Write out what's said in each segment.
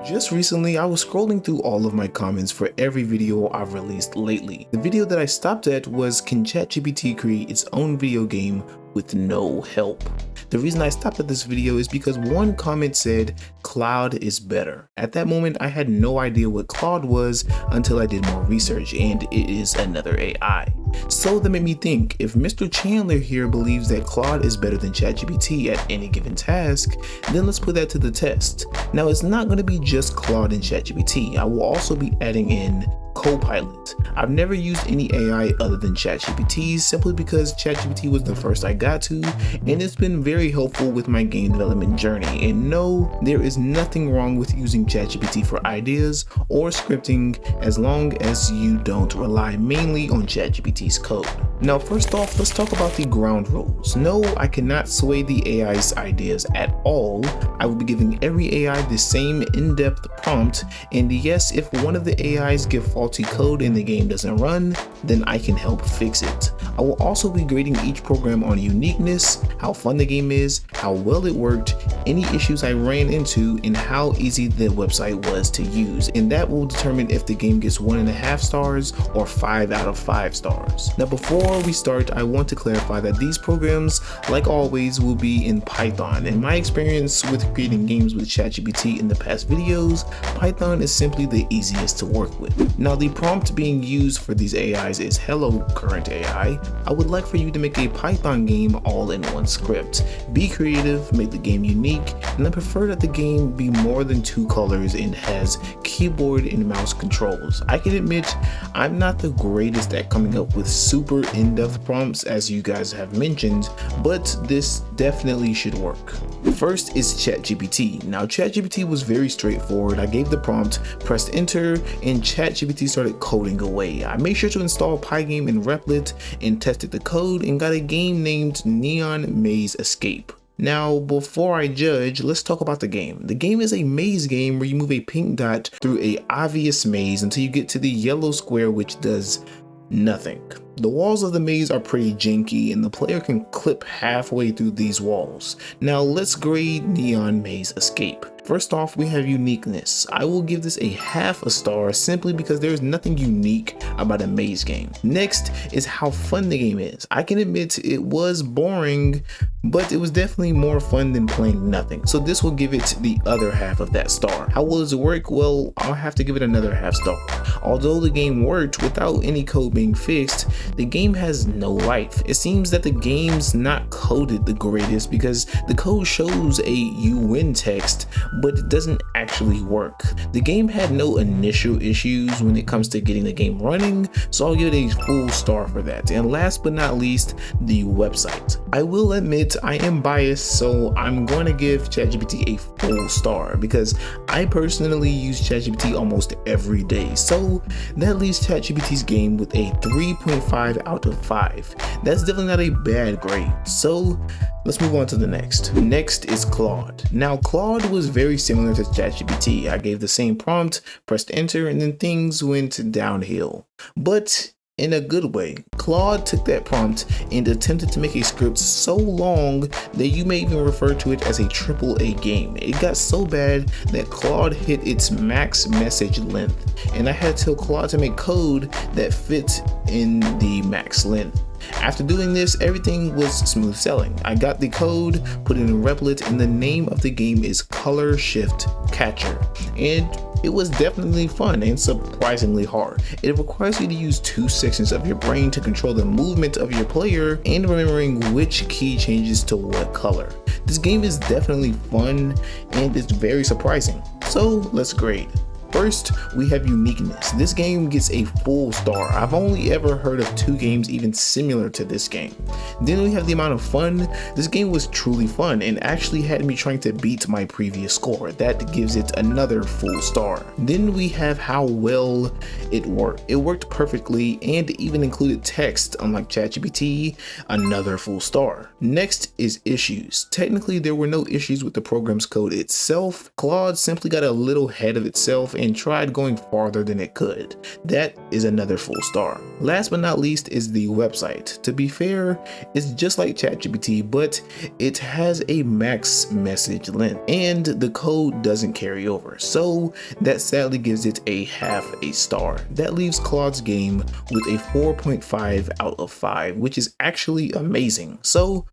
Just recently, I was scrolling through all of my comments for every video I've released lately. The video that I stopped at was, can ChatGPT create its own video game with no help? The reason I stopped at this video is because one comment said, Claude is better. At that moment, I had no idea what Claude was until I did more research, and it is another AI. So that made me think, if Mr. Chandler here believes that Claude is better than ChatGPT at any given task, then let's put that to the test. Now, it's not going to be just Claude and ChatGPT. I will also be adding in Copilot. I've never used any AI other than ChatGPT simply because ChatGPT was the first I got to, and it's been very helpful with my game development journey. And no, there is nothing wrong with using ChatGPT for ideas or scripting as long as you don't rely mainly on ChatGPT's code. Now, first off, let's talk about the ground rules. No, I cannot sway the AI's ideas at all. I will be giving every AI the same in-depth prompt, and yes, if one of the AIs give faulty code and the game doesn't run, then I can help fix it. I will also be grading each program on uniqueness, how fun the game is, how well it worked, any issues I ran into, and how easy the website was to use, and that will determine if the game gets 1.5 stars or 5 out of 5 stars. Now, before we start, I want to clarify that these programs, like always, will be in Python. In my experience with creating games with ChatGPT in the past videos, Python is simply the easiest to work with. Now, the prompt being used for these AIs is, hello current AI, I would like for you to make a Python game all in one script. Be creative, make the game unique, and I prefer that the game be more than 2 colors and has keyboard and mouse controls. I can admit I'm not the greatest at coming up with super in-depth prompts as you guys have mentioned, but this definitely should work. First is ChatGPT. Now, ChatGPT was very straightforward. I gave the prompt, pressed enter, and ChatGPT started coding away. I made sure to install Pygame and Replit and tested the code and got a game named Neon Maze Escape. Now, before I judge, let's talk about the game. The game is a maze game where you move a pink dot through an obvious maze until you get to the yellow square, which does nothing. The walls of the maze are pretty janky and the player can clip halfway through these walls. Now let's grade Neon Maze Escape. First off, we have uniqueness. I will give this a 1/2 star simply because there is nothing unique about a maze game. Next is how fun the game is. I can admit it was boring, but it was definitely more fun than playing nothing. So this will give it the other 1/2 of that star. How well does it work? Well, I'll have to give it another 1/2 star. Although the game worked without any code being fixed, the game has no life. It seems that the game's not coded the greatest because the code shows a "you win" text, but it doesn't actually work. The game had no initial issues when it comes to getting the game running, so I'll give it a full star for that. And last but not least, the website. I will admit I am biased, so I'm going to give ChatGPT a full star because I personally use ChatGPT almost every day. So that leaves ChatGPT's game with a 3.5 out of 5. That's definitely not a bad grade. So let's move on to the next. Next is Claude. Now, Claude was very similar to ChatGPT. I gave the same prompt, pressed enter, and then things went downhill. But in a good way. Claude took that prompt and attempted to make a script so long that you may even refer to it as a AAA game. It got so bad that Claude hit its max message length, and I had to tell Claude to make code that fit in the max length. After doing this, everything was smooth sailing. I got the code, put it in Replit, and the name of the game is Color Shift Catcher. And it was definitely fun and surprisingly hard. It requires you to use 2 sections of your brain to control the movement of your player and remembering which key changes to what color. This game is definitely fun and it's very surprising. So let's grade. First, we have uniqueness. This game gets a full star. I've only ever heard of 2 games even similar to this game. Then we have the amount of fun. This game was truly fun and actually had me trying to beat my previous score. That gives it another full star. Then we have how well it worked. It worked perfectly and even included text, unlike ChatGPT, another full star. Next is issues. Technically, there were no issues with the program's code itself. Claude simply got a little ahead of itself and tried going farther than it could. That is another full star. Last but not least is the website. To be fair, it's just like ChatGPT, but it has a max message length and the code doesn't carry over. So that sadly gives it a half a star. That leaves Claude's game with a 4.5 out of 5, which is actually amazing. So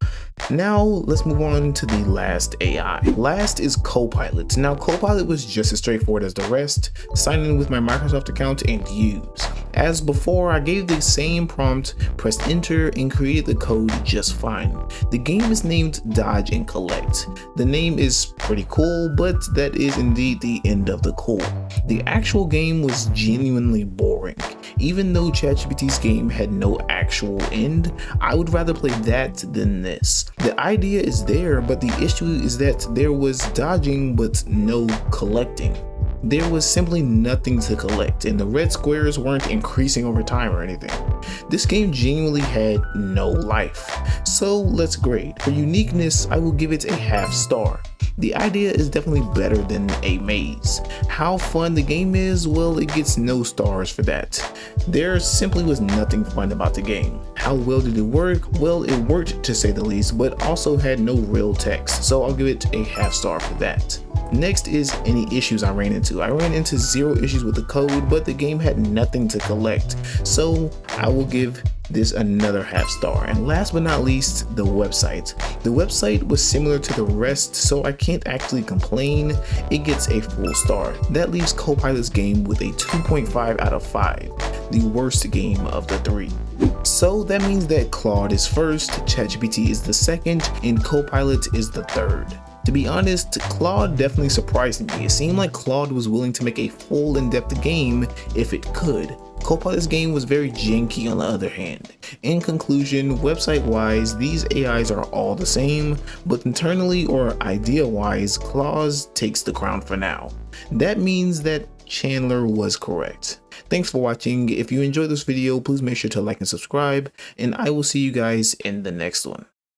now let's move on to the last AI. Last is Copilot. Now Copilot was just as straightforward as the rest. Sign in with my Microsoft account and use. As before, I gave the same prompt, pressed enter, and created the code just fine. The game is named Dodge and Collect. The name is pretty cool, but that is indeed the end of the cool. The actual game was genuinely boring. Even though ChatGPT's game had no actual end, I would rather play that than this. The idea is there, but the issue is that there was dodging but no collecting. There was simply nothing to collect, and the red squares weren't increasing over time or anything. This game genuinely had no life. So let's grade. For uniqueness, I will give it a half star. The idea is definitely better than a maze. How fun the game is, well, it gets no stars for that. There simply was nothing fun about the game. How well did it work? Well, it worked to say the least, but also had no real text, so I'll give it a half star for that. Next is any issues I ran into. I ran into 0 issues with the code, but the game had nothing to collect, so I will give this another half star. And last but not least, the website. The website was similar to the rest, so I can't actually complain. It gets a full star. That leaves Copilot's game with a 2.5 out of 5, the worst game of the 3. So that means that Claude is first, ChatGPT is the second, and Copilot is the third. To be honest, Claude definitely surprised me. It seemed like Claude was willing to make a full in-depth game if it could. Copilot's game was very janky on the other hand. In conclusion, website-wise, these AIs are all the same, but internally or idea-wise, Claude takes the crown for now. That means that Chandler was correct. Thanks for watching. If you enjoyed this video, please make sure to like and subscribe, and I will see you guys in the next one.